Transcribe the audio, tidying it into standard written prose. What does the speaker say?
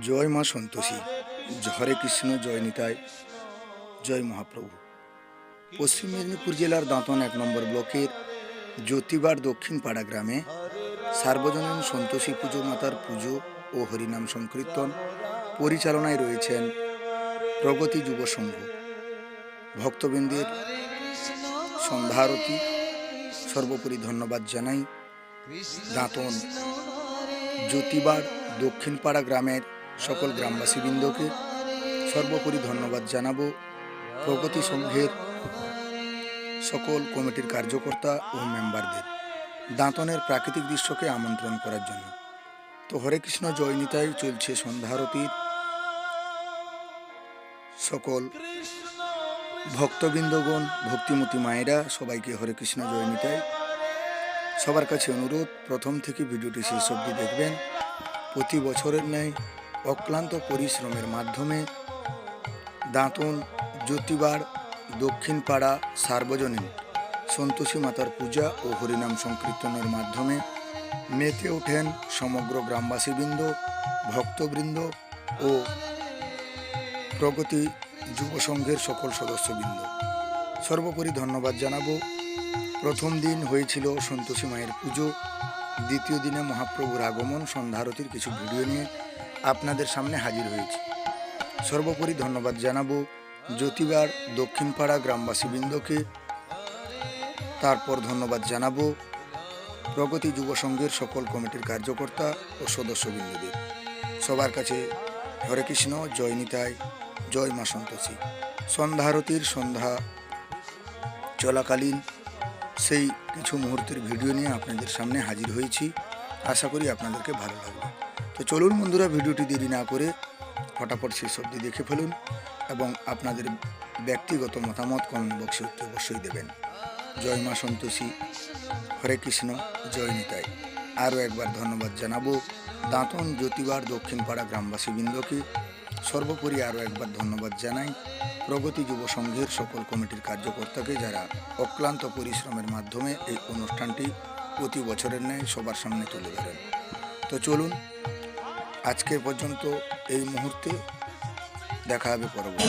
জয় মা সন্তোষী, হরে কৃষ্ণ, জয় নিতাই, জয় মহাপ্রভু। পশ্চিম মেদিনীপুর জেলার দাঁতন 1 নম্বর ব্লকের জ্যোতিবার দক্ষিণ পাড়া গ্রামে সার্বজনীন সন্তোষী পুজো মাতার পুজো ও হরিনাম সংকীর্তন পরিচালনায় রয়েছেন প্রগতি যুব সংঘ। ভক্তবৃন্দের সন্ধ্যা আরতি সর্বোপরি ধন্যবাদ জানাই দাঁতন জ্যোতিবার দক্ষিণ পাড়া গ্রামের সকল গ্রামবাসীবৃন্দকে। সর্বোপরি ধন্যবাদ জানাবো প্রগতি সংঘের সকল কমিটির কার্যকর্তা ও মেম্বারদের দাঁতনের প্রাকৃতিক দৃশ্যকে আমন্ত্রণ করার জন্য। তো হরে কৃষ্ণ, জয় নিতাই চলছে সন্ধ্যা আরতির। সকল ভক্তবৃন্দগণ, ভক্তিমতী মায়েরা, সবাইকে হরে কৃষ্ণ, জয় নিতাই। সবার কাছে অনুরোধ, প্রথম থেকে ভিডিওটি শেষ অবধি দেখবেন। প্রতি বছরের ন্যায় অক্লান্ত পরিশ্রমের মাধ্যমে দাঁতন জ্যোতিবার দক্ষিণ পাড়া সার্বজনীন সন্তোষী মাতার পূজা ও হরিনাম সংকীর্তনের মাধ্যমে মেতে ওঠেন সমগ্র গ্রামবাসীবৃন্দ, ভক্তবৃন্দ ও প্রগতি যুব সংঘের সকল সদস্যবৃন্দ। সর্বোপরি ধন্যবাদ জানাবো। প্রথম দিন হয়েছিল সন্তোষী মায়ের পুজো, দ্বিতীয় দিনে মহাপ্রভুর আগমন সন্ধ্যারতির কিছু ভিডিও নিয়ে আপনাদের সামনে হাজির হয়েছি। সর্বোপরি ধন্যবাদ জানাবো জ্যোতিবার দক্ষিণ পাড়া গ্রামবাসীবৃন্দকে। তারপর ধন্যবাদ জানাবো প্রগতি যুব সংঘের সকল কমিটির কার্যকর্তা ও সদস্যবৃন্দদের। সবার কাছে হরে কৃষ্ণ, জয় নিতাই, জয় মা সন্তোষী। সন্ধ্যারতির সন্ধ্যা চলাকালীন সেই কিছু মুহূর্তের ভিডিও নিয়ে আপনাদের সামনে হাজির হয়েছি। আশা করি আপনাদেরকে ভালো লাগবে। তো চলুন বন্ধুরা, ভিডিওটি দেরি না করে ফটাফট শেষ অবধি দেখে ফেলুন এবং আপনাদের ব্যক্তিগত মতামত কমেন্ট বক্সে অবশ্যই দেবেন। জয় মা সন্তোষী, হরে কৃষ্ণ, জয় নিতাই। আরও একবার ধন্যবাদ জানাবো দাঁতন জ্যোতিবার দক্ষিণ পাড়া গ্রামবাসীবৃন্দকে। সর্বোপরি আরও একবার ধন্যবাদ জানাই প্রগতি যুব সংঘের সকল কমিটির কার্যকর্তাকে, যারা অক্লান্ত পরিশ্রমের মাধ্যমে এই অনুষ্ঠানটি প্রতি বছরের ন্যায় সবার সামনে তুলে ধরেন। তো চলুন, আজকে পর্যন্ত এই মুহূর্তে, দেখা হবে পরবর্তী।